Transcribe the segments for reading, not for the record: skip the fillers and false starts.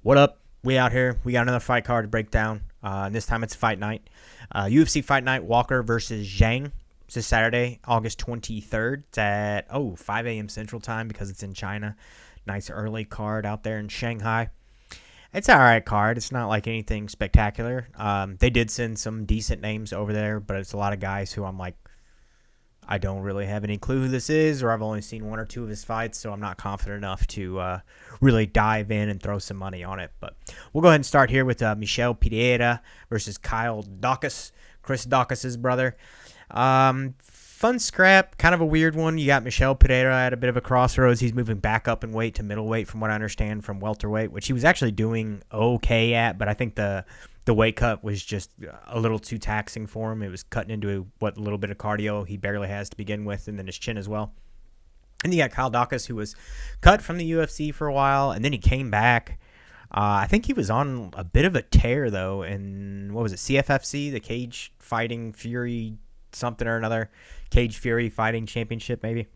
What up? We out here. We got another fight card to break down. And this time it's Fight Night. UFC Fight Night, Walker versus Zhang. It's this Saturday, August 23rd. It's at 5 a.m. Central Time because it's in China. Nice early card out there in Shanghai. It's an alright card. It's not like anything spectacular. They did send some decent names over there, but it's a lot of guys who I'm like, I don't really have any clue who this is, or I've only seen one or two of his fights, so I'm not confident enough to really dive in and throw some money on it. But we'll go ahead and start here with Michel Pereira versus Kyle Daukaus, Chris Daukaus' brother. Fun scrap, kind of a weird one. You got Michel Pereira at a bit of a crossroads. He's moving back up in weight to middleweight, from what I understand, from welterweight, which he was actually doing okay at, but I think the weight cut was just a little too taxing for him. It was cutting into what little bit of cardio he barely has to begin with, and then his chin as well. And you got Kyle Daukaus, who was cut from the UFC for a while, and then he came back. I think he was on a bit of a tear, though, in, what was it, CFFC, the Cage Fighting Fury something or another, Cage Fury Fighting Championship, maybe.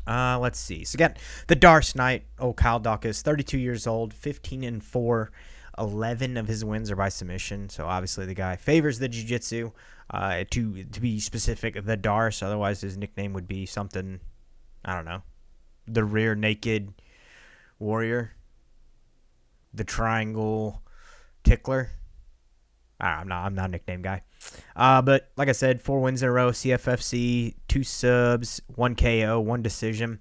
Let's see. So, again, the Darce Knight, Kyle Daukaus, 32 years old, 15-4. 11 of his wins are by submission, so obviously the guy favors the jiu-jitsu. To be specific, the Darce, otherwise his nickname would be something, I don't know, the Rear Naked Warrior, the Triangle Tickler. I'm not a nickname guy. But like I said, 4 wins in a row, CFFC, 2 subs, 1 KO, 1 decision.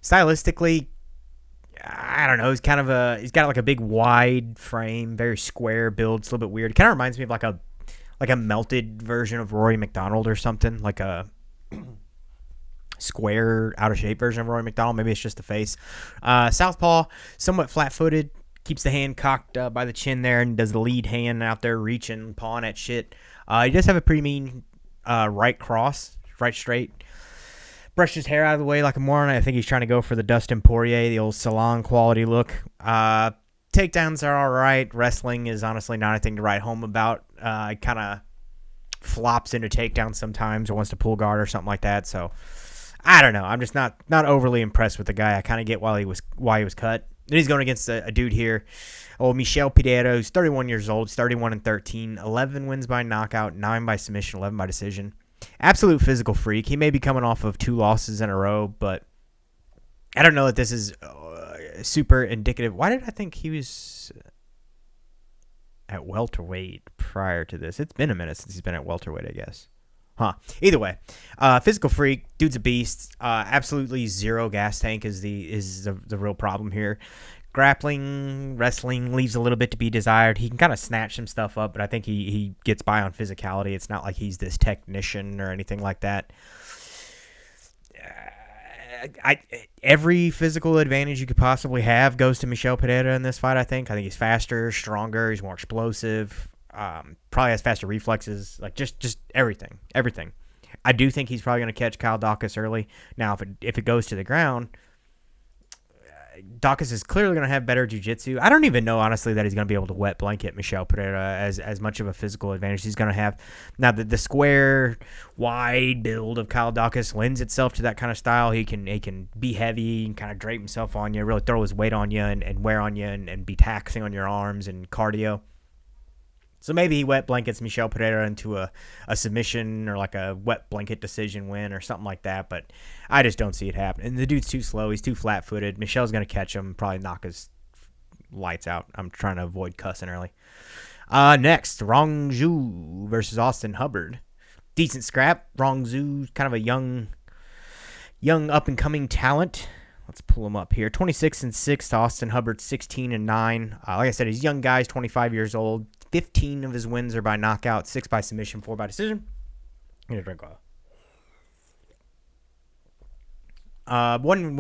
Stylistically, I don't know. He's got like a big wide frame, very square build. It's a little bit weird. It kind of reminds me of like a melted version of Rory McDonald or something, like a square, out of shape version of Rory McDonald. Maybe it's just the face. Southpaw, somewhat flat-footed, keeps the hand cocked by the chin there, and does the lead hand out there reaching, pawing at shit. He does have a pretty mean right cross, right straight. Brushed his hair out of the way like a moron. I think he's trying to go for the Dustin Poirier, the old salon quality look. Takedowns are all right. Wrestling is honestly not anything to write home about. He kind of flops into takedowns sometimes or wants to pull guard or something like that. So I don't know. I'm just not overly impressed with the guy. I kind of get why he was cut. And he's going against a dude here. Michel Pereira, who's 31 years old, 31-13, 11 wins by knockout, 9 by submission, 11 by decision. Absolute physical freak. He may be coming off of 2 losses in a row, but I don't know that this is super indicative. Why did I think he was at welterweight prior to this? It's been a minute since he's been at welterweight, I guess. Either way, physical freak, dude's a beast. Absolutely zero gas tank is the real problem here. Grappling, wrestling leaves a little bit to be desired. He can kind of snatch some stuff up, but I think he gets by on physicality. It's not like he's this technician or anything like that. Every physical advantage you could possibly have goes to Michel Pereira in this fight, I think. I think he's faster, stronger, he's more explosive, probably has faster reflexes, like just everything. I do think he's probably going to catch Kyle Daukaus early. Now, if it goes to the ground, Daukaus is clearly going to have better jiu-jitsu. I don't even know, honestly, that he's going to be able to wet blanket Michel Pereira as much of a physical advantage he's going to have. Now, the square, wide build of Kyle Daukaus lends itself to that kind of style. He can be heavy and kind of drape himself on you, really throw his weight on you and wear on you and be taxing on your arms and cardio. So maybe he wet blankets Michel Pereira into a submission or like a wet blanket decision win or something like that, but I just don't see it happening. And the dude's too slow. He's too flat-footed. Michel's going to catch him, probably knock his lights out. I'm trying to avoid cussing early. Next, Rongzhu versus Austin Hubbard. Decent scrap. Rongzhu, kind of a young up-and-coming talent. Let's pull him up here. 26-6 to Austin Hubbard, 16-9. Like I said, he's a young guy. He's 25 years old. 15 of his wins are by knockout, 6 by submission, 4 by decision. I'm going to drink oil. One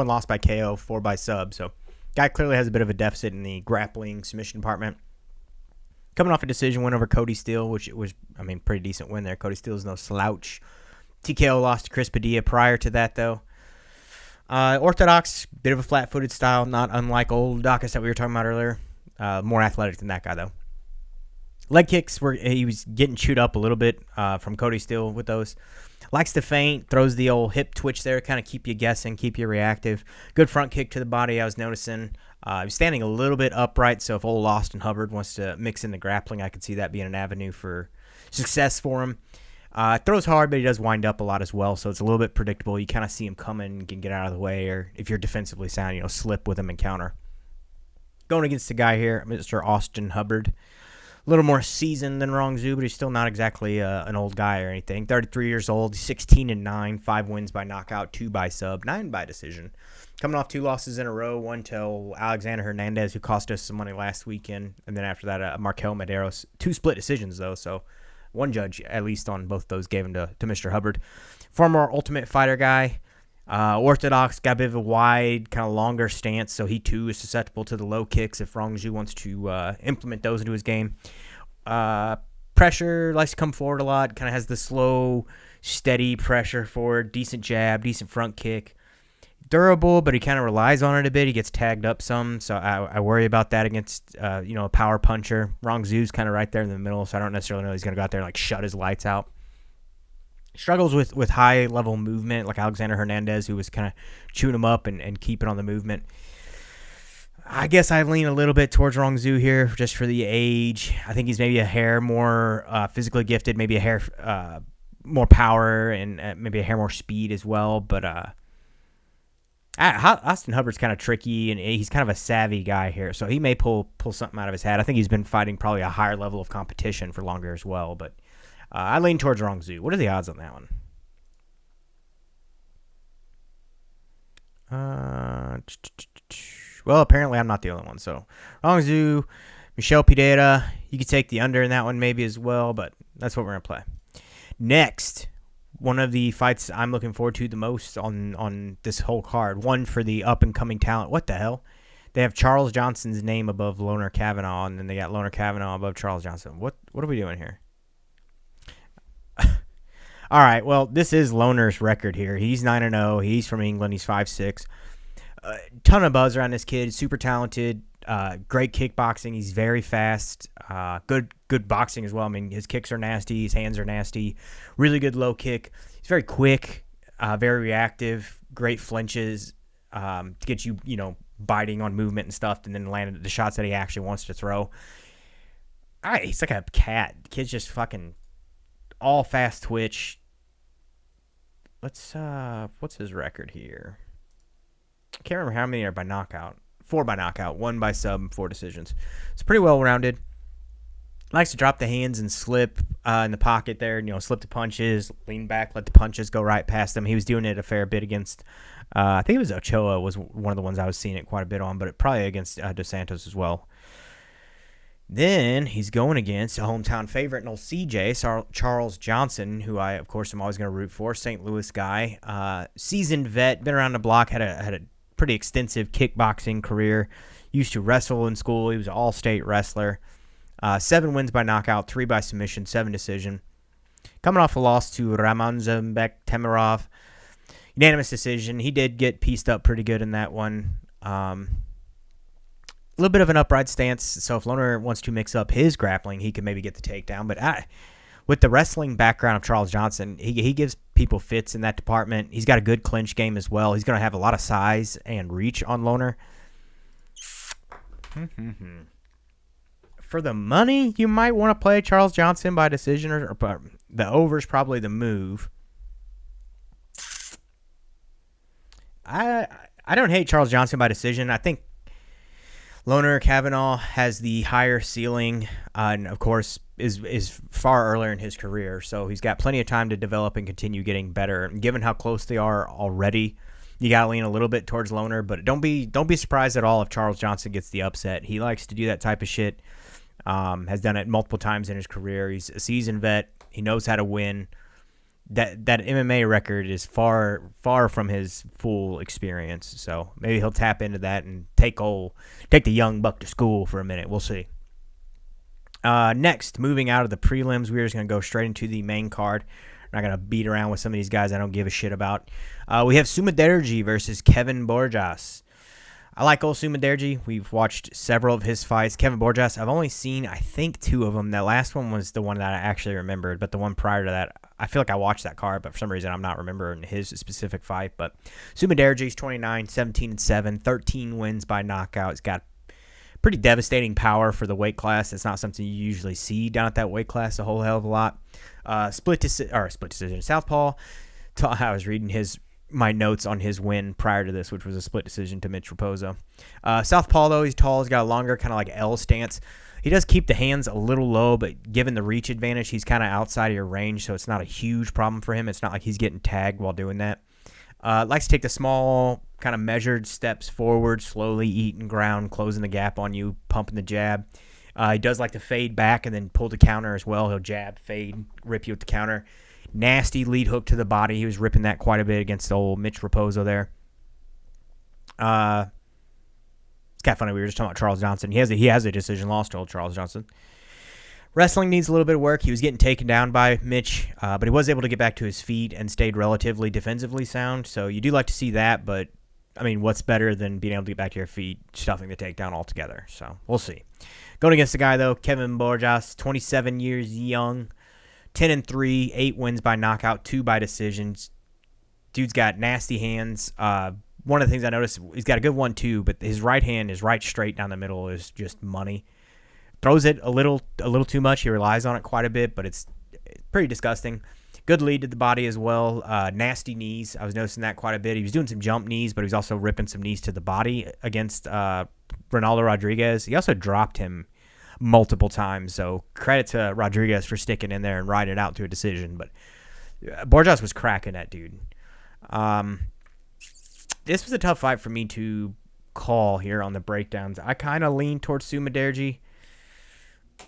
loss by KO, 4 by sub. So, guy clearly has a bit of a deficit in the grappling submission department. Coming off a decision win over Cody Steele, which was, pretty decent win there. Cody Steele is no slouch. TKO lost to Chris Padilla prior to that, though. Orthodox, bit of a flat-footed style, not unlike old Daukaus that we were talking about earlier. More athletic than that guy, though. Leg kicks, he was getting chewed up a little bit from Cody Steele with those. Likes to feint, throws the old hip twitch there, kind of keep you guessing, keep you reactive. Good front kick to the body, I was noticing. He's standing a little bit upright, so if old Austin Hubbard wants to mix in the grappling, I could see that being an avenue for success for him. Throws hard, but he does wind up a lot as well, so it's a little bit predictable. You kind of see him coming and can get out of the way, or if you're defensively sound, slip with him and counter. Going against the guy here, Mr. Austin Hubbard. A little more seasoned than Rongzhu, but he's still not exactly an old guy or anything. 33 years old, 16-9, 5 wins by knockout, 2 by sub, 9 by decision. Coming off 2 losses in a row, one to Alexander Hernandez, who cost us some money last weekend, and then after that, Markel Medeiros. 2 split decisions, though, so one judge, at least on both those, gave him to Mr. Hubbard. Former Ultimate Fighter guy. Orthodox, got a bit of a wide, kind of longer stance, so he too is susceptible to the low kicks if Rongzhu wants to implement those into his game. Pressure, likes to come forward a lot, kind of has the slow, steady pressure forward, decent jab, decent front kick. Durable, but he kind of relies on it a bit. He gets tagged up some, so I worry about that against a power puncher. Rongzhu's kind of right there in the middle, so I don't necessarily know he's going to go out there and shut his lights out. Struggles with high-level movement, like Alexander Hernandez, who was kind of chewing him up and keeping on the movement. I guess I lean a little bit towards Rongzhu here, just for the age. I think he's maybe a hair more physically gifted, maybe a hair more power, and maybe a hair more speed as well. But Austin Hubbard's kind of tricky, and he's kind of a savvy guy here, so he may pull something out of his hat. I think he's been fighting probably a higher level of competition for longer as well, but I lean towards Rongzhu. What are the odds on that one? Well, apparently I'm not the only one. So Rongzhu, Michel Pereira. You could take the under in that one maybe as well, but that's what we're going to play. Next, one of the fights I'm looking forward to the most on this whole card. One for the up-and-coming talent. What the hell? They have Charles Johnson's name above Lone'er Kavanagh, and then they got Lone'er Kavanagh above Charles Johnson. What are we doing here? All right, well, this is Loner's record here. He's 9-0. He's from England. He's 5'6". Ton of buzz around this kid. Super talented. Great kickboxing. He's very fast. Good boxing as well. I mean, his kicks are nasty. His hands are nasty. Really good low kick. He's very quick, very reactive. Great flinches to get you, biting on movement and stuff, and then landing the shots that he actually wants to throw. He's like a cat. The kid's just fucking all fast twitch. What's his record here? I can't remember how many are by knockout. 4 by knockout, 1 by sub, and 4 decisions. It's pretty well rounded. Likes to drop the hands and slip in the pocket there. Slip the punches, lean back, let the punches go right past him. He was doing it a fair bit against. I think it was Ochoa was one of the ones I was seeing it quite a bit on, but probably against Dos Santos as well. Then he's going against a hometown favorite, an old CJ, Charles Johnson, who I, of course, am always going to root for. St. Louis guy, seasoned vet, been around the block, had a pretty extensive kickboxing career. Used to wrestle in school. He was an all-state wrestler. 7 wins by knockout, 3 by submission, 7 decision. Coming off a loss to Ramazanbek Temirov, unanimous decision. He did get pieced up pretty good in that one. A little bit of an upright stance, so if Lone'er wants to mix up his grappling, he could maybe get the takedown. But with the wrestling background of Charles Johnson, he gives people fits in that department. He's got a good clinch game as well. He's going to have a lot of size and reach on Lone'er. For the money, you might want to play Charles Johnson by decision, or the over is probably the move. I don't hate Charles Johnson by decision. I think Lone'er Kavanagh has the higher ceiling, and of course is far earlier in his career, so he's got plenty of time to develop and continue getting better. And given how close they are already, you gotta lean a little bit towards Lone'er, but don't be surprised at all if Charles Johnson gets the upset. He likes to do that type of shit. Has done it multiple times in his career. He's a seasoned vet. He knows how to win. That MMA record is far from his full experience, so maybe he'll tap into that and take the young buck to school for a minute. We'll see. Next, moving out of the prelims, we're just going to go straight into the main card. I'm not going to beat around with some of these guys I don't give a shit about. We have Sumaderji versus Kevin Borjas. I like old Sumaderji. We've watched several of his fights. Kevin Borjas, I've only seen, I think, 2 of them. That last one was the one that I actually remembered, but the one prior to that, I feel like I watched that card, but for some reason I'm not remembering his specific fight. But Sumudaerji's 29, 17-7, 13 wins by knockout. He's got pretty devastating power for the weight class. It's not something you usually see down at that weight class a whole hell of a lot. Split decision. Southpaw. I was reading my notes on his win prior to this, which was a split decision to Mitch Raposo. Southpaw, though, he's tall. He's got a longer kind of like L stance. He does keep the hands a little low, but given the reach advantage, he's kind of outside of your range, so it's not a huge problem for him. It's not like he's getting tagged while doing that. Likes to take the small, kind of measured steps forward, slowly eating ground, closing the gap on you, pumping the jab. He does like to fade back and then pull the counter as well. He'll jab, fade, rip you with the counter. Nasty lead hook to the body. He was ripping that quite a bit against the old Mitch Raposo there. It's kind of funny. We were just talking about Charles Johnson. He has a decision loss to old Charles Johnson. Wrestling needs a little bit of work. He was getting taken down by Mitch, but he was able to get back to his feet and stayed relatively defensively sound. So you do like to see that, but, I mean, what's better than being able to get back to your feet, stuffing the takedown altogether? So we'll see. Going against the guy, though, Kevin Borjas, 27 years young, 10-3, 8 wins by knockout, 2 by decisions. Dude's got nasty hands. One of the things I noticed, he's got a good 1-2, but his right hand, his right straight down the middle is just money. Throws it a little too much. He relies on it quite a bit, but it's pretty disgusting. Good lead to the body as well. Nasty knees. I was noticing that quite a bit. He was doing some jump knees, but he was also ripping some knees to the body against Ronaldo Rodriguez. He also dropped him multiple times, so credit to Rodriguez for sticking in there and riding it out to a decision. But Borjas was cracking that dude. This was a tough fight for me to call here on the breakdowns. I kind of lean towards Sumudaerji.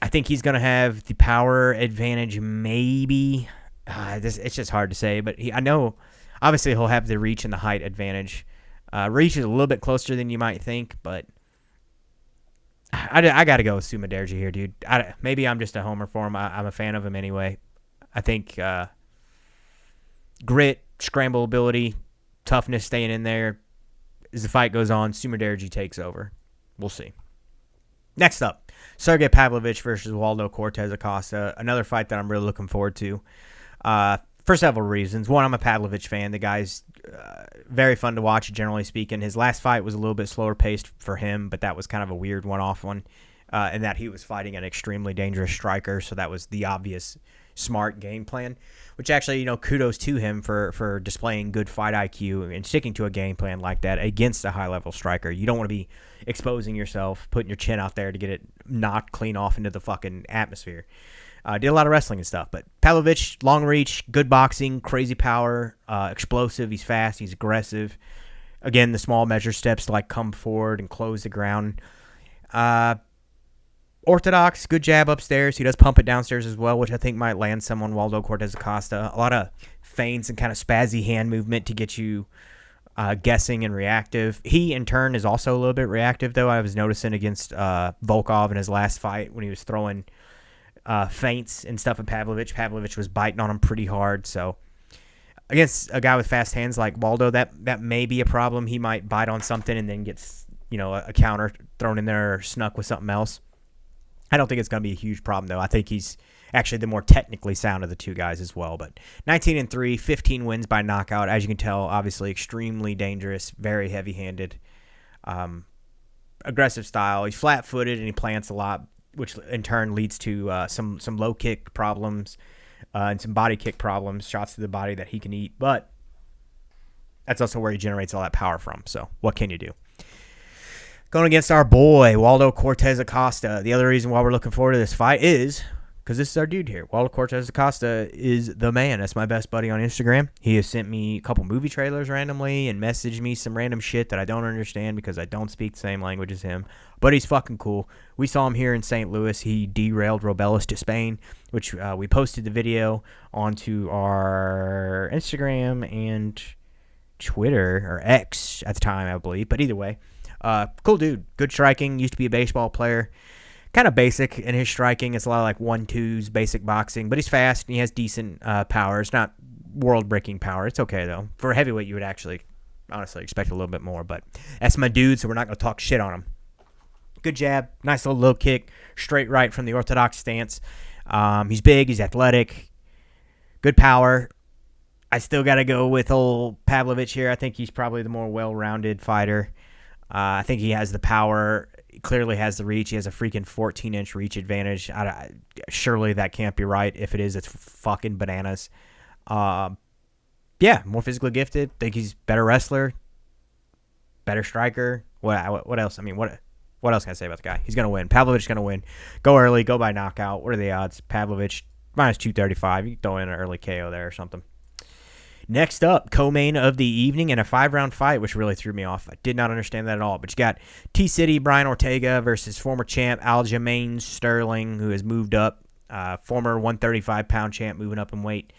I think he's going to have the power advantage, maybe. It's just hard to say, but I know obviously he'll have the reach and the height advantage. Reach is a little bit closer than you might think, but I got to go with Sumudaerji here, dude. Maybe I'm just a homer for him. I'm a fan of him anyway. I think grit, scramble ability, toughness staying in there. As the fight goes on, Sumudaerji takes over. We'll see. Next up, Sergei Pavlovich versus Waldo Cortes Acosta. Another fight that I'm really looking forward to. For several reasons. One, I'm a Pavlovich fan. The guy's very fun to watch, generally speaking. His last fight was a little bit slower paced for him, but that was kind of a weird one-off one. In that he was fighting an extremely dangerous striker, so that was the obvious smart game plan, which actually, kudos to him for displaying good fight IQ and sticking to a game plan like that against a high-level striker. You don't want to be exposing yourself, putting your chin out there to get it knocked clean off into the fucking atmosphere. Did a lot of wrestling and stuff, but Pavlovich, long reach, good boxing, crazy power, explosive, he's fast, he's aggressive. Again, the small measure steps to come forward and close the ground. Orthodox, good jab upstairs. He does pump it downstairs as well, which I think might land some on Waldo Cortes Acosta. A lot of feints and kind of spazzy hand movement to get you guessing and reactive. He, in turn, is also a little bit reactive, though. I was noticing against Volkov in his last fight when he was throwing feints and stuff at Pavlovich. Pavlovich was biting on him pretty hard, so against a guy with fast hands like Waldo, that may be a problem. He might bite on something and then gets a counter thrown in there or snuck with something else. I don't think it's going to be a huge problem, though. I think he's actually the more technically sound of the two guys as well. But 19-3, 15 wins by knockout. As you can tell, obviously extremely dangerous, very heavy-handed, aggressive style. He's flat-footed and he plants a lot, which in turn leads to some low kick problems and some body kick problems, shots to the body that he can eat. But that's also where he generates all that power from. So what can you do? Going against our boy, Waldo Cortes Acosta. The other reason why we're looking forward to this fight is because this is our dude here. Waldo Cortes Acosta is the man. That's my best buddy on Instagram. He has sent me a couple movie trailers randomly and messaged me some random shit that I don't understand because I don't speak the same language as him. But he's fucking cool. We saw him here in St. Louis. He derailed Robelis to Spain, which we posted the video onto our Instagram and Twitter, or X at the time, I believe. But either way. Cool dude. Good striking. Used to be a baseball player. Kind of basic in his striking. It's a lot of 1-2s, basic boxing. But he's fast and he has decent power. It's not world-breaking power. It's okay, though. For a heavyweight, you would actually, honestly, expect a little bit more. But that's my dude, so we're not going to talk shit on him. Good jab. Nice little low kick. Straight right from the orthodox stance. He's big. He's athletic. Good power. I still got to go with old Pavlovich here. I think he's probably the more well-rounded fighter. I think he has the power. He clearly has the reach. He has a freaking 14-inch reach advantage. Surely that can't be right. If it is, it's fucking bananas. Yeah, more physically gifted. Think he's better wrestler, better striker. What else? I mean, what else can I say about the guy? He's going to win. Pavlovich is going to win. Go early. Go by knockout. What are the odds? Pavlovich, minus 235. You can throw in an early KO there or something. Next up, co-main of the evening in a 5-round fight, which really threw me off. I did not understand that at all. But you got T-City Brian Ortega versus former champ Aljamain Sterling, who has moved up. Former 135-pound champ moving up in weight.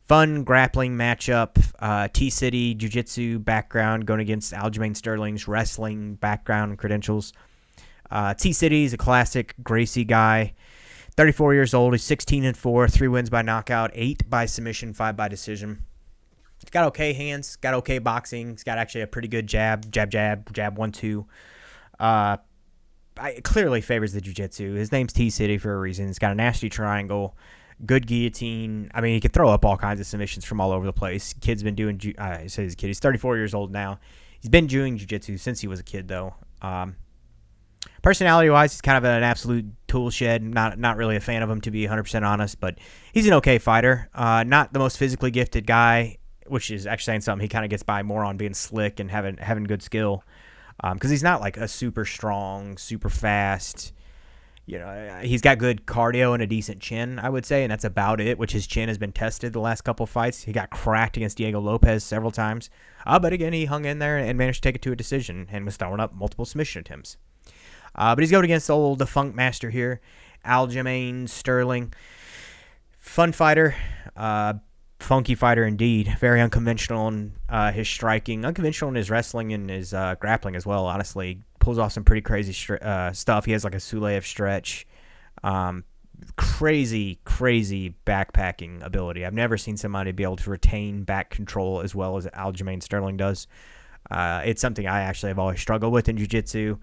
Fun grappling matchup. T-City jiu-jitsu background going against Aljamain Sterling's wrestling background and credentials. T-City is a classic Gracie guy. 34 years old. He's 16-4. 3 wins by knockout. 8 by submission. 5 by decision. He's got okay hands, got okay boxing. He's got actually a pretty good jab, 1-2. Clearly favors the jiu-jitsu. His name's T-City for a reason. He's got a nasty triangle, good guillotine. I mean, he can throw up all kinds of submissions from all over the place. Kid's been doing, I say he's a kid. He's 34 years old now. He's been doing jiu-jitsu since he was a kid, though. Personality-wise, he's kind of an absolute tool shed. Not really a fan of him, to be 100% honest, but he's an okay fighter. Not the most physically gifted guy, which is actually saying something. He kind of gets by more on being slick and having good skill, because he's not like a super strong, super fast. You know, he's got good cardio and a decent chin, I would say, and that's about it. Which his chin has been tested the last couple fights. He got cracked against Diego Lopez several times, but again, he hung in there and managed to take it to a decision and was throwing up multiple submission attempts. But he's going against the Funkmaster here, Aljamain Sterling. Fun fighter. Funky fighter indeed. Very unconventional in his striking. Unconventional in his wrestling and his grappling as well, honestly. Pulls off some pretty crazy stuff. He has like a Suleyev stretch. Crazy backpacking ability. I've never seen somebody be able to retain back control as well as Aljamain Sterling does. It's something I actually have always struggled with in jiu-jitsu.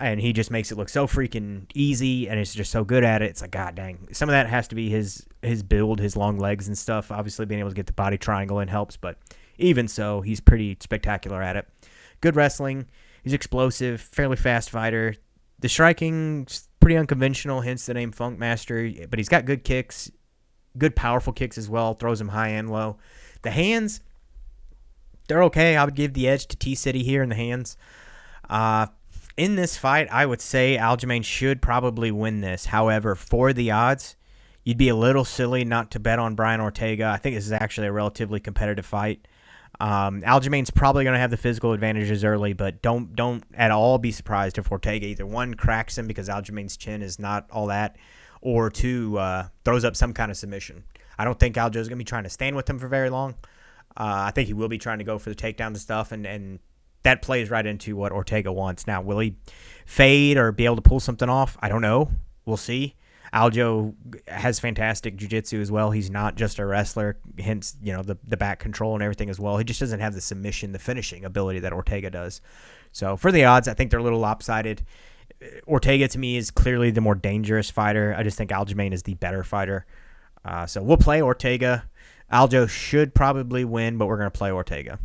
And he just makes it look so freaking easy, and it's just so good at it. It's like, god dang. Some of that has to be his build, his long legs and stuff. Obviously, being able to get the body triangle in helps, but even so, he's pretty spectacular at it. Good wrestling. He's explosive, fairly fast fighter. The striking's pretty unconventional, hence the name Funkmaster, but he's got good kicks, good powerful kicks as well, throws them high and low. The hands, they're okay. I would give the edge to T-City here in the hands. In this fight, I would say Aljamain should probably win this. However, for the odds, you'd be a little silly not to bet on Brian Ortega. I think this is actually a relatively competitive fight. Aljamain's probably going to have the physical advantages early, but don't at all be surprised if Ortega either one cracks him because Aljamain's chin is not all that, or two throws up some kind of submission. I don't think Aljo's going to be trying to stand with him for very long. I think he will be trying to go for the takedowns and stuff, and that plays right into what Ortega wants. Now, will he fade or be able to pull something off? I don't know. We'll see. Aljo has fantastic jiu-jitsu as well. He's not just a wrestler, hence, the back control and everything as well. He just doesn't have the submission, the finishing ability that Ortega does. So for the odds, I think they're a little lopsided. Ortega, to me, is clearly the more dangerous fighter. I just think Aljamain is the better fighter. So we'll play Ortega. Aljo should probably win, but we're going to play Ortega.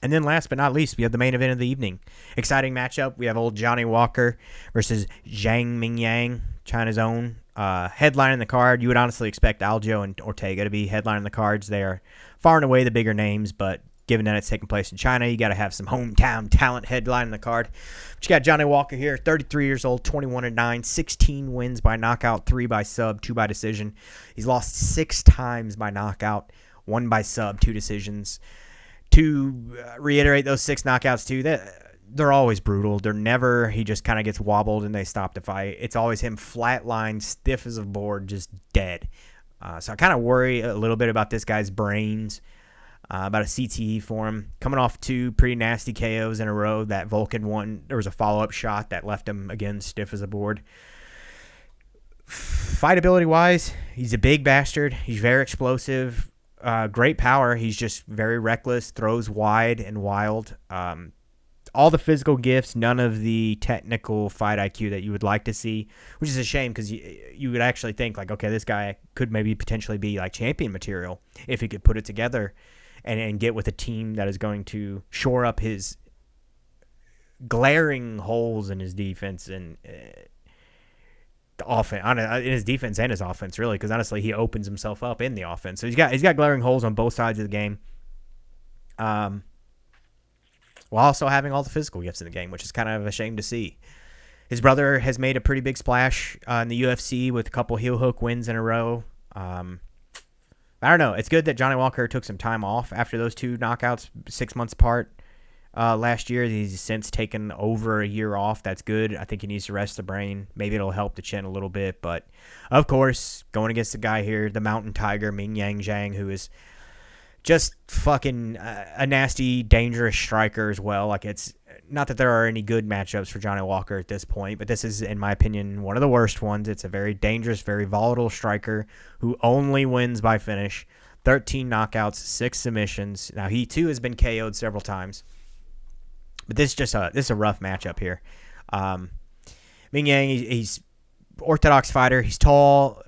And then last but not least, we have the main event of the evening. Exciting matchup. We have old Johnny Walker versus Zhang Mingyang, China's own. Headlining the card. You would honestly expect Aljo and Ortega to be headlining the cards. They are far and away the bigger names, but given that it's taking place in China, you got to have some hometown talent headlining the card. But you got Johnny Walker here, 33 years old, 21-9, 16 wins by knockout, 3 by sub, 2 by decision. He's lost 6 times by knockout, 1 by sub, 2 decisions. To reiterate those 6 knockouts too, they're always brutal. They're never he just kind of gets wobbled and they stop the fight. It's always him flatlined, stiff as a board, just dead. So I kind of worry a little bit about this guy's brains, about a CTE for him. Coming off 2 pretty nasty KOs in a row. That Vulcan one, there was a follow-up shot that left him, again, stiff as a board. Fight ability-wise, he's a big bastard. He's very explosive. Great power. He's just very reckless, throws wide and wild. all the physical gifts, none of the technical fight IQ that you would like to see, which is a shame because you would actually think like, okay, this guy could maybe potentially be like champion material if he could put it together and get with a team that is going to shore up his glaring holes in his defense and the offense, in his defense and his offense, really, because honestly, he opens himself up in the offense. So he's got glaring holes on both sides of the game. While also having all the physical gifts in the game, which is kind of a shame to see. His brother has made a pretty big splash in the UFC with a couple heel hook wins in a row. I don't know. It's good that Johnny Walker took some time off after those two knockouts 6 months apart last year. He's since taken over a year off. That's good. I think he needs to rest the brain. Maybe it'll help the chin a little bit. But, of course, going against the guy here, the Mountain Tiger, Mingyang Zhang, who is just fucking a nasty, dangerous striker as well. Like, it's not that there are any good matchups for Johnny Walker at this point, but this is, in my opinion, one of the worst ones. It's a very dangerous, very volatile striker who only wins by finish. 13 knockouts, 6 submissions. Now, he, too, has been KO'd several times. But this is a rough matchup here. Mingyang, he's orthodox fighter. He's tall,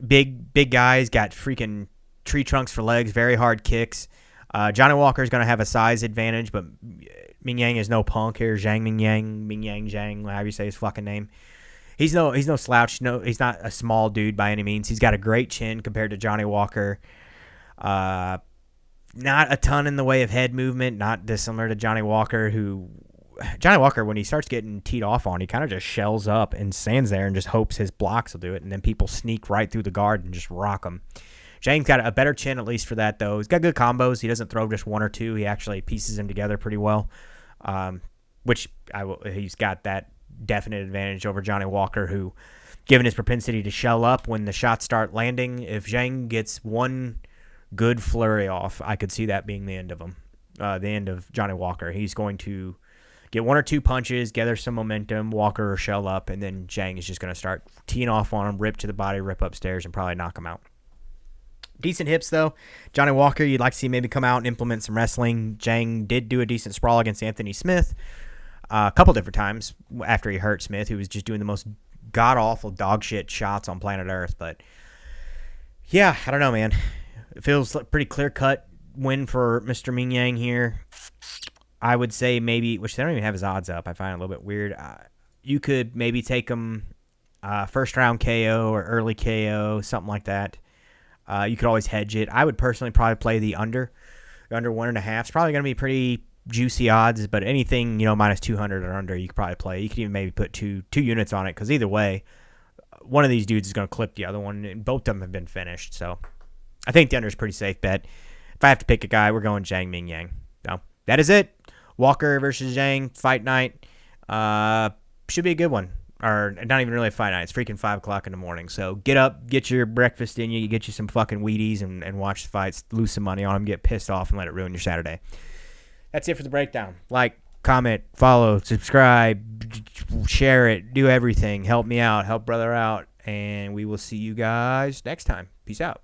big guy. He's got freaking tree trunks for legs, very hard kicks. Johnny Walker is going to have a size advantage, but Mingyang is no punk here. Mingyang Zhang, however you say his fucking name. He's no slouch. No, he's not a small dude by any means. He's got a great chin compared to Johnny Walker. Not a ton in the way of head movement, not dissimilar to Johnny Walker, when he starts getting teed off on, he kind of just shells up and stands there and just hopes his blocks will do it, and then people sneak right through the guard and just rock him. Zhang's got a better chin, at least for that, though. He's got good combos. He doesn't throw just one or two. He actually pieces them together pretty well, he's got that definite advantage over Johnny Walker, who, given his propensity to shell up when the shots start landing, if Zhang gets one good flurry off, I could see that being the end of him, the end of Johnny Walker. He's going to get one or two punches, gather some momentum, Walker or shell up, and then Zhang is just going to start teeing off on him, rip to the body, rip upstairs, and probably knock him out. Decent hips, though. Johnny Walker, you'd like to see maybe come out and implement some wrestling. Zhang did do a decent sprawl against Anthony Smith a couple different times after he hurt Smith, who was just doing the most god-awful dog shit shots on planet Earth. But, yeah, I don't know, man. It feels like a pretty clear-cut win for Mr. Mingyang here. I would say maybe, which they don't even have his odds up. I find it a little bit weird. You could maybe take him first-round KO or early KO, something like that. You could always hedge it. I would personally probably play the under 1.5. It's probably going to be pretty juicy odds, but anything, minus 200 or under, you could probably play. You could even maybe put two units on it, because either way, one of these dudes is going to clip the other one, and both of them have been finished. So I think the under is a pretty safe bet. If I have to pick a guy, we're going Zhang Mingyang. So that is it. Walker versus Zhang, fight night. Should be a good one. Or not even really a fight night. It's freaking 5 o'clock in the morning. So get up, get your breakfast in you, get you some fucking Wheaties and watch the fights, lose some money on them, get pissed off, and let it ruin your Saturday. That's it for the breakdown. Like, comment, follow, subscribe, share it, do everything. Help me out, help brother out, and we will see you guys next time. Peace out.